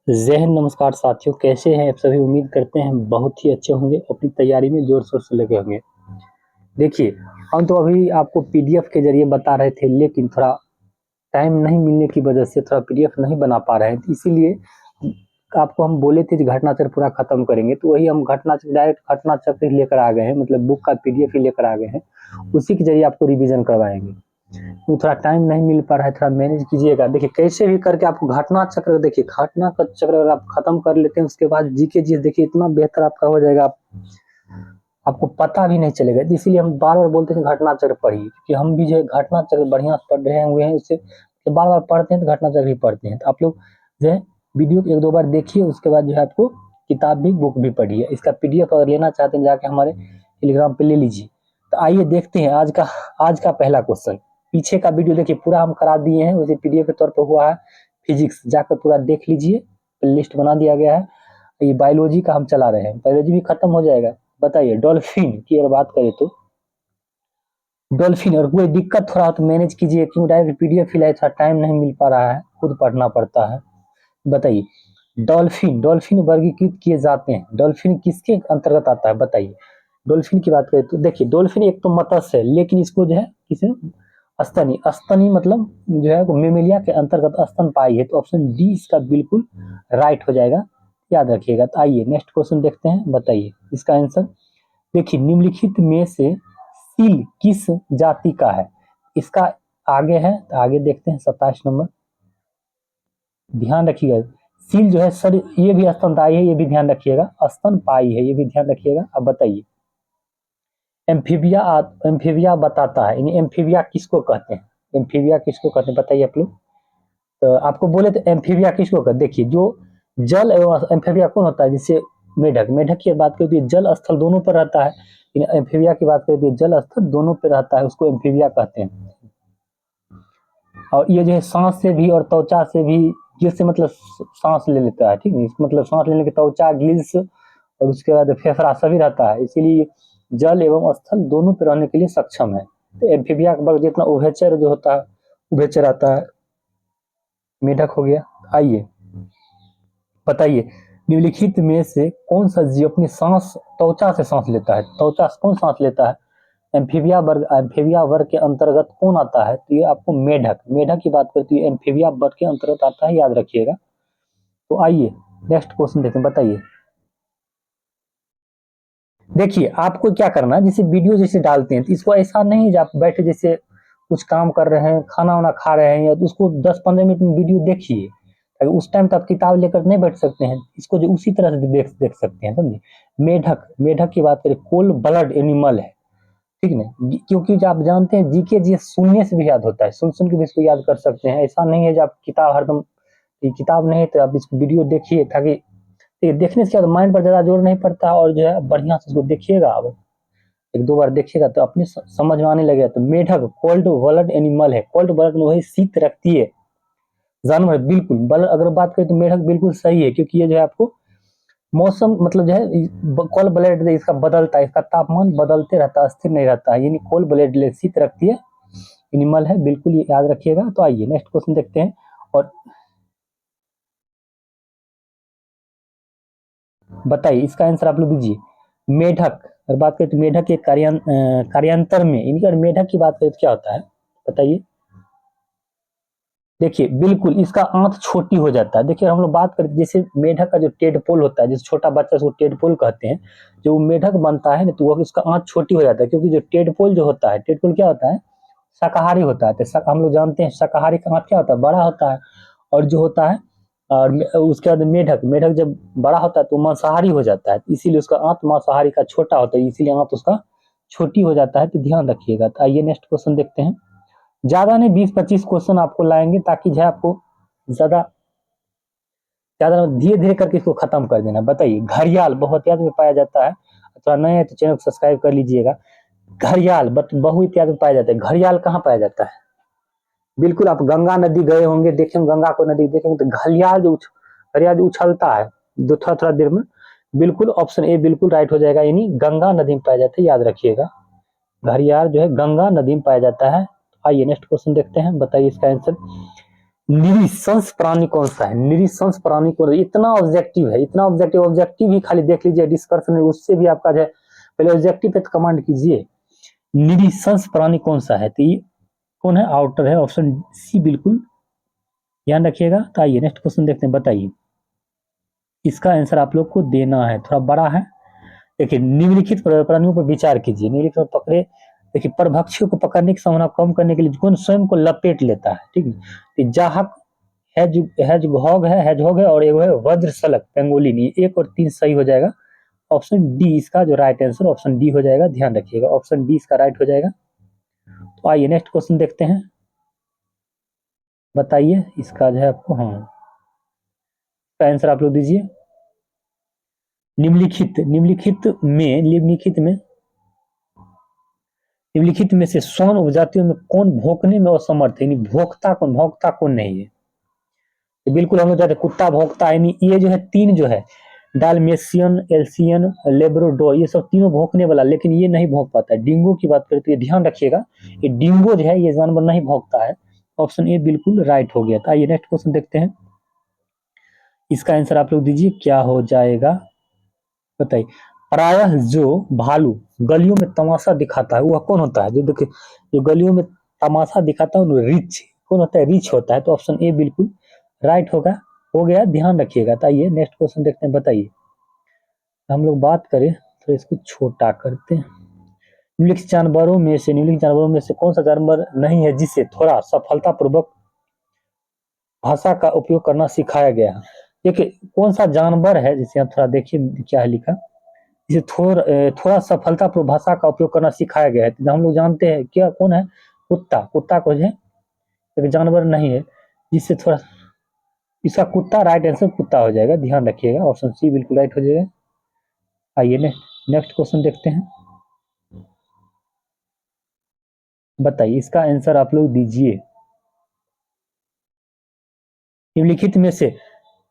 जय हिंद। नमस्कार साथियों, कैसे हैं आप सभी। उम्मीद करते हैं बहुत ही अच्छे होंगे, अपनी तैयारी में जोर शोर से लगे होंगे। देखिए, हम तो अभी आपको पीडीएफ के जरिए बता रहे थे, लेकिन थोड़ा टाइम नहीं मिलने की वजह से थोड़ा पीडीएफ नहीं बना पा रहे हैं, तो इसीलिए आपको हम बोले थे कि घटना चक्र पूरा खत्म करेंगे, तो वही हम डायरेक्ट घटना चक्र लेकर आ गए हैं, मतलब बुक का पीडीएफ ही लेकर आ गए हैं। उसी के जरिए आपको रिवीजन करवाएंगे। तो थोड़ा टाइम नहीं मिल पा रहा है, थोड़ा मैनेज कीजिएगा। देखिए, कैसे भी करके आपको घटना चक्र, देखिए घटना का चक्र अगर आप खत्म कर लेते हैं, उसके बाद जीके जी देखिए इतना बेहतर आपका हो जाएगा, आपको पता भी नहीं चलेगा। इसीलिए हम बार बार बोलते हैं घटना चक्र पढ़िए, क्योंकि हम भी जो है घटना चक्र बढ़िया से पढ़ रहे हुए हैं, उससे बार बार पढ़ते हैं तो घटना चक्र ही पढ़ते हैं। तो आप लोग जो है वीडियो एक दो बार देखिए, उसके बाद जो है आपको किताब भी, बुक भी पढ़िए। इसका पीडीएफ अगर लेना चाहते हैं, जाके हमारे टेलीग्राम पे ले लीजिए। तो आइए देखते हैं आज का पहला क्वेश्चन। पीछे का वीडियो देखिए पूरा हम करा दिए हैं, वैसे पीडीएफ के तौर पर हुआ है। फिजिक्स जाकर पूरा देख लीजिए, लिस्ट बना दिया गया है। ये बायोलॉजी का हम चला रहे हैं, बायोलॉजी भी खत्म हो जाएगा। बताइए, डॉल्फिन की अगर बात करें तो डॉल्फिन, और कोई दिक्कत थोड़ा तो मैनेज कीजिए, क्यों डायरेक्ट पीडीएफ ही लाए, टाइम नहीं मिल पा रहा है, खुद पढ़ना पड़ता है। बताइए, डॉल्फिन डॉल्फिन वर्गीकृत किए जाते हैं, डॉल्फिन किसके अंतर्गत आता है बताइए। डॉल्फिन की बात करें तो देखिए, डॉल्फिन एक तो मत्स्य है, लेकिन इसको जो है किसी स्तनी स्तनी मतलब जो है मेमेलिया के अंतर्गत स्तनपायी है, तो ऑप्शन डी इसका बिल्कुल राइट हो जाएगा, याद रखिएगा। तो आइए नेक्स्ट क्वेश्चन देखते हैं, बताइए इसका आंसर। देखिए, निम्नलिखित में से सील किस जाति का है, इसका आगे है, तो आगे देखते हैं 27 नंबर। ध्यान रखिएगा, सील जो है सर, ये भी स्तनधारी है, ये भी ध्यान रखिएगा, स्तनपायी है, ये भी ध्यान रखिएगा। अब बताइए, एम्फीबिया एम्फीबिया बताता है, एम्फीबिया किसको कहते हैं, एम्फीबिया किसको कहते हैं बताइए आप लोग। तो आपको बोले तो एम्फीबिया किसको कहते हैं, देखिए जो जल एवं एम्फीबिया कौन होता है, जिससे मेढक, मेढक की बात करें तो जल स्थल दोनों पर रहता है, एम्फीबिया की बात करें तो जल स्थल दोनों पर रहता है, उसको एम्फीबिया कहते हैं। और ये जो है सांस से भी और त्वचा से भी, गिल्स से मतलब सांस ले लेता है, ठीक है, मतलब सांस लेने की त्वचा, गिल्स और उसके बाद फेफड़ा सभी रहता है, इसीलिए जल एवं स्थल दोनों पे रहने के लिए सक्षम है। तो एम्फीबिया का वर्ग जितना उभयचर जो होता है, उभयचर आता है। मेढक हो गया। आइए बताइए, निम्नलिखित में से कौन सा जीव अपनी सांस त्वचा से सांस लेता है, त्वचा से कौन सांस लेता है, एम्फीबिया वर्ग के अंतर्गत कौन आता है, तो ये आपको मेढक, मेढक की बात करती है, एम्फीबिया वर्ग के अंतर्गत आता है, याद रखिएगा। तो आइए नेक्स्ट क्वेश्चन देखते हैं, बताइए। देखिए, आपको क्या करना है, जैसे वीडियो जैसे डालते हैं तो इसको ऐसा नहीं आप बैठे जैसे कुछ काम कर रहे हैं, खाना वाना खा रहे हैं, या तो उसको 10-15 मिनट में वीडियो देखिए। अगर उस टाइम तो आप किताब लेकर नहीं बैठ सकते हैं, इसको जो उसी तरह से देख सकते हैं, समझे। मेढक, मेढक की बात करें, कोल्ड ब्लड एनिमल है, ठीक है ना, क्योंकि आप जानते हैं जीके जी सुनने से भी याद होता है, सुन सुन के भी इसको याद कर सकते हैं। ऐसा नहीं है जो आप किताब हरदम, किताब नहीं तो आप इसको वीडियो देखिए, ताकि देखने से क्या माइंड पर ज्यादा जोर नहीं पड़ता, और जो है बढ़िया से उसको देखिएगा। अब एक दो बार देखिएगा तो अपने समझ में आने लगेगा। तो मेढक कोल्ड ब्लड एनिमल है, कोल्ड ब्लड में वही शीत रखती है जानवर, बिल्कुल। अगर बात करें तो मेढक बिल्कुल सही है, क्योंकि ये जो है आपको मौसम मतलब जो है कोल्ड ब्लड इसका बदलता है, इसका तापमान बदलते रहता है, स्थिर नहीं रहता है, यानी कोल्ड ब्लड शीत रखती है, एनिमल है, बिल्कुल ये याद रखिएगा। तो आइए नेक्स्ट क्वेश्चन देखते हैं। और बताइए इसका आंसर आप लोग दीजिए। मेढक, अगर बात करें तो मेढक के कार्यांतर में, इनकी अगर मेढक की बात करें तो क्या होता है बताइए। देखिए, बिल्कुल इसका आंत छोटी हो जाता है। देखिए, हम लोग बात करते जैसे मेढक का जो टेडपोल होता है, जैसे छोटा बच्चा उसको टेडपोल कहते हैं, जो मेढक बनता है ना, तो वो उसका आंत छोटी हो जाता है, क्योंकि जो टेडपोल जो होता है, टेडपोल क्या होता है, शाकाहारी होता है। तो हम लोग जानते हैं शाकाहारी का आंत क्या होता है, बड़ा होता है। और जो होता है, और उसके बाद मेढक, मेढक जब बड़ा होता है तो मांसाहारी हो जाता है, इसीलिए उसका आंत मांसाहारी का छोटा होता है, इसीलिए आंत उसका छोटी हो जाता है। तो ध्यान रखिएगा। तो आइए नेक्स्ट क्वेश्चन देखते हैं। ज्यादा नहीं, 20-25 क्वेश्चन आपको लाएंगे, ताकि जो है आपको ज्यादा ज्यादा धीरे धीरे करके इसको खत्म कर देना। बताइए, घड़ियाल बहुत याद में पाया जाता है, थोड़ा नए है तो चैनल को सब्सक्राइब कर लीजिएगा। घड़ियाल बहु इत्यादि में पाया जाता है, घड़ियाल कहाँ पाया जाता है, बिल्कुल आप गंगा नदी गए होंगे, देखेंगे गंगा को नदी देखेंगे तो घड़ियाल जो उछलता है दो थोड़ा थोड़ा देर में, बिल्कुल ऑप्शन ए बिल्कुल राइट हो जाएगा, यानी गंगा नदी में पाया जाता है, याद रखिएगा। घड़ियाल जो है गंगा नदी में पाया जाता है। आइए नेक्स्ट क्वेश्चन देखते हैं, बताइए इसका आंसर। निरीशंस प्राणी कौन सा है? निरीशंस प्राणी कौन? इतना ऑब्जेक्टिव है, इतना ऑब्जेक्टिव, ऑब्जेक्टिव ही खाली देख लीजिए डिस्कशन, उससे भी आपका जो है पहले ऑब्जेक्टिव पे तो कमांड कीजिए। निरीशंस प्राणी कौन सा है? तो ये कौन है? आउटर है, ऑप्शन सी बिल्कुल ध्यान रखिएगा। तो आइए नेक्स्ट क्वेश्चन देखते हैं, बताइए इसका आंसर आप लोग को देना है, थोड़ा बड़ा है। देखिए निम्नलिखित प्राणियों पर विचार कीजिए। निम्नलिखित पकड़े, देखिए परभक्षियों को पकड़ने की संभावना कम करने के लिए कौन स्वयं को लपेट लेता है? ठीक है, जाहक हेजहॉग है और एक है वज्रसलक पेंगोलिन। ये 1 और 3 सही हो जाएगा। ऑप्शन डी इसका जो राइट आंसर ऑप्शन डी हो जाएगा, ध्यान रखिएगा ऑप्शन डी इसका राइट हो जाएगा। तो आइए नेक्स्ट क्वेश्चन देखते हैं, बताइए इसका जो है आपको, हाँ इसका आंसर आप लोग दीजिए। निम्नलिखित में से स्वर्ण उपजातियों में कौन भौंकने में असमर्थ है? भौंकता कौन नहीं है? तो बिल्कुल हम लोग जाते कुत्ता भौंकता है, ये जो है 3 जो है डालमेशियन, एल्सियन, लेब्राडोर, ये सब तीनों भौंकने वाला, लेकिन ये नहीं भौंक पाता है। डिंगो की बात करें तो ये ध्यान रखिएगा, ये डिंगो जो है ये जानवर नहीं भौंकता है। ऑप्शन ए बिल्कुल राइट हो गया था। आइए नेक्स्ट क्वेश्चन देखते हैं, इसका आंसर आप लोग दीजिए क्या हो जाएगा, बताइए। प्रायः जो भालू गलियों में तमाशा दिखाता है वह कौन होता है? जो देखिए जो गलियों में तमाशा दिखाता है वो रिच कौन होता है? रिच होता है। तो ऑप्शन ए बिल्कुल राइट होगा, हो गया, ध्यान रखिएगा। तो आइए नेक्स्ट क्वेश्चन देखते हैं, बताइए हम लोग बात करें तो इसको छोटा करते हैं। निम्नलिखित जानवरों में से कौन सा जानवर नहीं है जिसे थोड़ा सफलतापूर्वक भाषा का उपयोग करना सिखाया गया है? देखिए कौन सा जानवर है, जिसे आप थोड़ा देखिए क्या है लिखा, जिसे थोड़ा सफलतापूर्वक भाषा का उपयोग करना सिखाया गया है। तो हम लोग जानते हैं क्या, कौन है? कुत्ता को है, एक जानवर नहीं है जिससे थोड़ा, इसका कुत्ता राइट आंसर कुत्ता हो जाएगा, ध्यान रखिएगा ऑप्शन सी बिल्कुल राइट हो जाएगा। आइए नेक्स्ट क्वेश्चन देखते हैं, बताइए इसका आंसर आप लोग दीजिए। निम्नलिखित में से,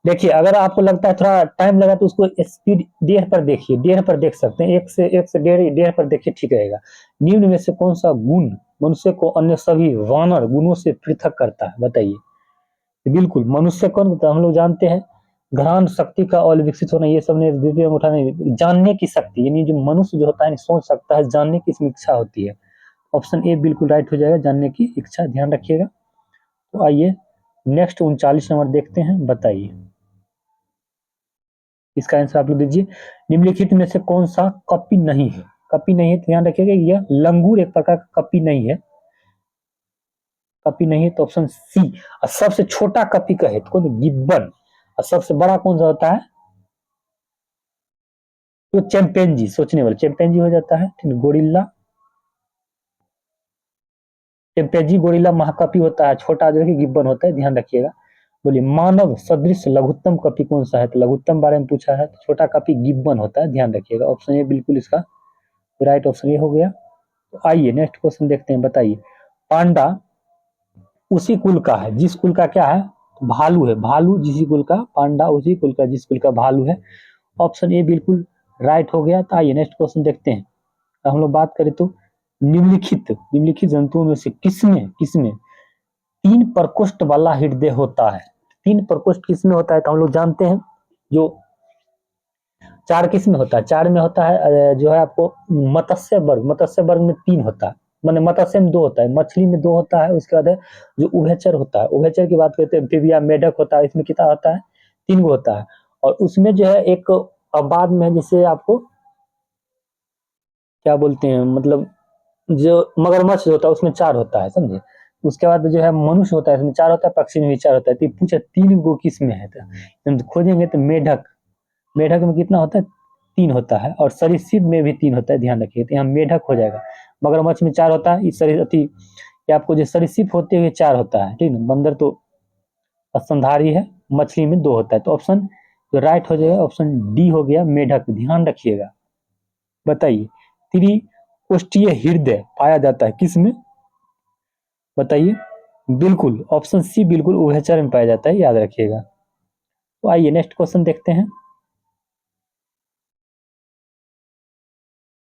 देखिए अगर आपको लगता है थोड़ा टाइम लगा तो उसको स्पीड 1.5 पर देखिए, 1.5 पर देख सकते हैं, 1 से 1.5 पर देखिए, ठीक रहेगा। निम्न में से कौन सा गुण मनुष्य को अन्य सभी वानर गुणों से पृथक करता है? बताइए। बिल्कुल मनुष्य कौन, तो हम लोग जानते हैं घ्राण शक्ति का और विकसित होना, ये सब ने द्वितीय उठाने, जानने की शक्ति, यानी जो मनुष्य जो होता है सोच सकता है, जानने की इसमें इच्छा होती है। ऑप्शन ए बिल्कुल राइट हो जाएगा, जानने की इच्छा, ध्यान रखिएगा। तो आइए नेक्स्ट 39 नंबर देखते हैं, बताइए इसका आंसर आप लोग दीजिए। निम्नलिखित में से कौन सा कपी नहीं है? कपी नहीं है तो ध्यान रखिएगा, यह लंगूर एक प्रकार का कपी नहीं है, कपी नहीं है तो ऑप्शन सी। और सबसे छोटा कपी कहे तो कौन? गिब्बन। और सबसे बड़ा कौन सा होता है? तो चैंपियंजी, सोचने वाले चैंपियंजी हो जाता है, ठीक है। गोरिल्ला, चैंपियंजी गोरिल्ला महाकपी होता है, छोटा जो है गिब्बन होता है, ध्यान रखिएगा। बोलिए मानव सदृश लघुत्तम कपी कौन सा है? तो लघुत्तम बारे में पूछा है, तो छोटा कपी गिब्बन होता है, ध्यान रखिएगा। ऑप्शन ए बिल्कुल इसका राइट ऑप्शन ये हो गया। तो आइए नेक्स्ट क्वेश्चन देखते हैं, बताइए पांडा उसी कुल का है जिस कुल का क्या है? भालू है। भालू जिसी कुल का, पांडा उसी कुल का जिस कुल का भालू है। ऑप्शन ए बिल्कुल राइट हो गया। तो आइए नेक्स्ट क्वेश्चन देखते हैं, तो हम लोग बात करें तो निम्नलिखित जंतुओं में से किसमें किसमें 3 प्रकोष्ठ वाला हृदय होता है? 3 प्रकोष्ठ किसमें होता है? तो हम लोग जानते हैं जो 4 किसमें होता है? 4 में होता है जो है आपको मत्स्य वर्ग में 3 होता है, माने मत्स्य में 2 होता है, मछली में 2 होता है। उसके बाद है जो उभयचर होता है, उभयचर की बात करते हैं एम्फीबिया, मेढक होता है, इसमें कितना होता है? 3 गो होता है। और उसमें जो है एक बाद में जिसे आपको क्या बोलते हैं, मतलब जो मगरमच्छ होता है उसमें 4 होता है, समझे। उसके बाद जो है मनुष्य होता है, इसमें 4 होता है, पक्षी में भी 4 होता है। तो पूछे 3 गो किस में है? तो खोजेंगे तो मेढक में कितना होता है? 3 होता है। और सरीसृप में भी 3 होता है, ध्यान रखिए। तो यहाँ मेढक हो जाएगा। मगरमच्छ में 4 होता है, इस आपको जो सरीसृप होते हुए 4 होता है, ठीक है। बंदर तो स्तनधारी है, मछली में 2 होता है। तो ऑप्शन जो राइट हो जाएगा ऑप्शन डी हो गया, मेढक, ध्यान रखिएगा। बताइए त्रिकोष्ठीय हृदय पाया जाता है किसमें? बताइए। बिल्कुल ऑप्शन सी बिल्कुल उभयचर में पाया जाता है, याद रखिएगा। तो आइए नेक्स्ट क्वेश्चन देखते हैं,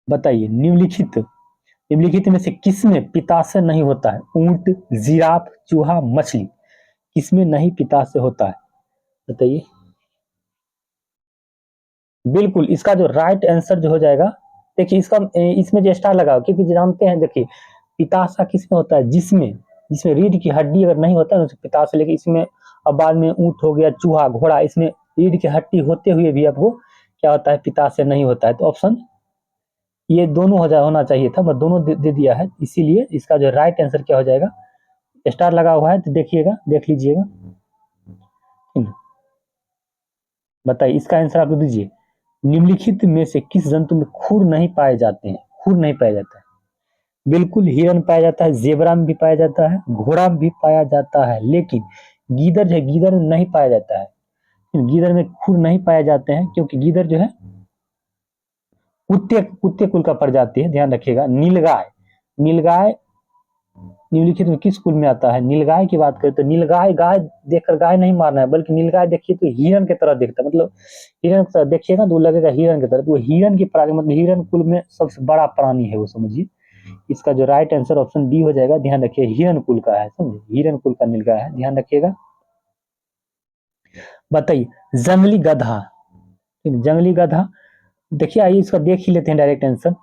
बताइए निम्नलिखित में से किसमें पित्ताशय नहीं होता है? ऊंट, जिराफ, चूहा, मछली। किसमें नहीं पिता से होता है, बताइए। बिल्कुल इसका जो राइट आंसर जो हो जाएगा, देखिए इसका इसमें जो स्टार लगाओ, क्योंकि जानते हैं देखिए पिताशा किसमें होता है, जिसमें जिसमें रीढ़ की हड्डी अगर नहीं होता है तो पिताशा, लेकिन इसमें अब बाद में ऊंट हो गया, चूहा, घोड़ा, इसमें रीढ़ की हड्डी होते हुए भी आपको क्या होता है, पिताशय नहीं होता है। तो ऑप्शन ये दोनों होना चाहिए था, मैं दोनों दे दिया है, इसीलिए इसका जो राइट आंसर क्या हो जाएगा, स्टार लगा हुआ है तो देखिएगा, देख लीजिएगा, बताइए इसका आंसर आप दीजिए। निम्नलिखित में से किस जंतु में खुर नहीं पाए जाते हैं, खुर नहीं पाया जाता है। बिल्कुल हिरन पाया जाता है, जेबरा में भी पाया जाता है, घोड़ा में भी पाया जाता है, लेकिन गीदड़ जो है, गीदड़ में नहीं पाया जाता है। गीदड़ में खुर नहीं पाए जाते हैं क्योंकि गीदड़ जो है कुत्ते कुत्ते कुल का प्रजाति है, ध्यान रखिएगा। नीलगाय, नीलगाय निम्नलिखित में किस कुल में आता है, नीलगाय की बात करें तो नीलगाय, गाय देखकर गाय नहीं मारना है, बल्कि नीलगाय देखिए तो हिरन की तरह दिखता है, मतलब हिरन की तरह देखिएगा तो लगेगा हिरन की तरह, तो हिरन की प्राणी, मतलब हिरन कुल में सबसे बड़ा प्राणी है वो, समझिए। इसका जो राइट आंसर ऑप्शन डी हो जाएगा, ध्यान रखिए हिरन कुल का है, समझे, हिरन कुल का नीलगाय है, ध्यान रखिएगा। बताइए जंगली गधा, जंगली गधा, देखिए आइए इसका देख ही लेते हैं डायरेक्ट आंसर,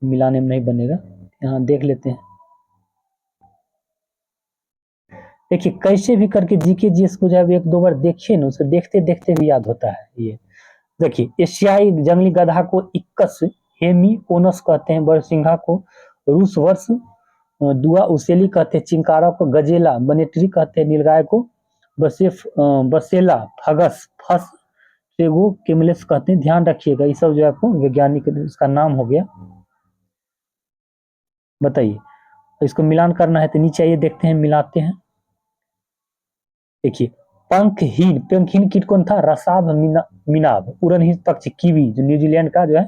मिलाने में नहीं बनेगा, यहाँ देख लेते हैं। देखिए कैसे भी करके जीके जीएस को जब एक दो बार देखिए ना, उसे देखते देखते भी याद होता है ये। देखिए एशियाई जंगली गधा को इक्कस हेमिकोनस कहते हैं, बरसिंघा को रूस वर्ष, दुआ उसेली कहते हैं, चिंकारा को गजेला बनेटरी कहते हैं, नीलगाय को बसेला फगस फस टेगो केमलेस कहते हैं, ध्यान रखिएगा, ये सब जो आपको वैज्ञानिक इसका नाम हो गया। बताइए इसको मिलान करना है तो नीचे आइए देखते हैं, मिलाते हैं। देखिए पंखहीन कीट कौन था, रसाब मीनाब, उड़नहीन पक्षी कीवी, जो न्यूजीलैंड का जो है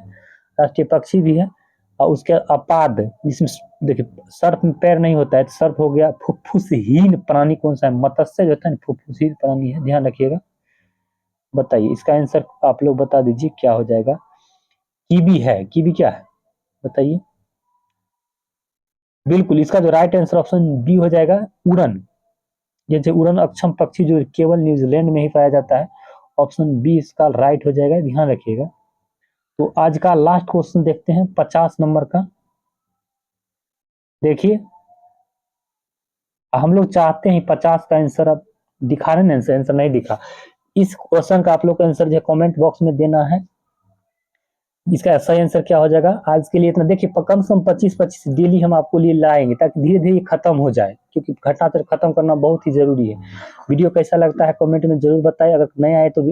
राष्ट्रीय पक्षी भी है, और उसके अपाद, जिसमें देखिए सर्प में पैर नहीं होता है तो सर्प हो गया। फुफ्फुसहीन प्राणी कौन सा है, मत्स्य जो होता है फुफ्फुसहीन प्राणी है, ध्यान रखिएगा। बताइए इसका आंसर आप लोग बता दीजिए क्या हो जाएगा। कीवी है, कीवी क्या है, बताइए। बिल्कुल इसका जो राइट आंसर ऑप्शन बी हो जाएगा, उड़न, जैसे उड़न अक्षम पक्षी जो केवल न्यूजीलैंड में ही पाया जाता है, ऑप्शन बी इसका राइट हो जाएगा, ध्यान रखिएगा। तो आज का लास्ट क्वेश्चन देखते हैं 50 नंबर का। देखिए हम लोग चाहते हैं 50 का आंसर, अब दिखा रहे हैं, आंसर नहीं दिखा, इस क्वेश्चन का आप लोग का आंसर जो कमेंट बॉक्स में देना है। इसका सही आंसर क्या हो जाएगा, आज के लिए इतना। देखिए कम से कम 25-25 डेली हम आपको लिए लाएंगे, ताकि धीरे धीरे खत्म हो जाए, क्योंकि घटना खत्म करना बहुत ही जरूरी है। वीडियो कैसा लगता है कमेंट में जरूर बताएं, अगर नए आए तो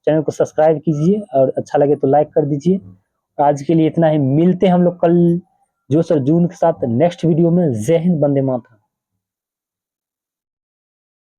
चैनल को सब्सक्राइब कीजिए, और अच्छा लगे तो लाइक कर दीजिए। आज के लिए इतना ही, मिलते हैं हम लोग कल जोश और जून के साथ नेक्स्ट वीडियो में। जय हिंद, वंदे मातरम।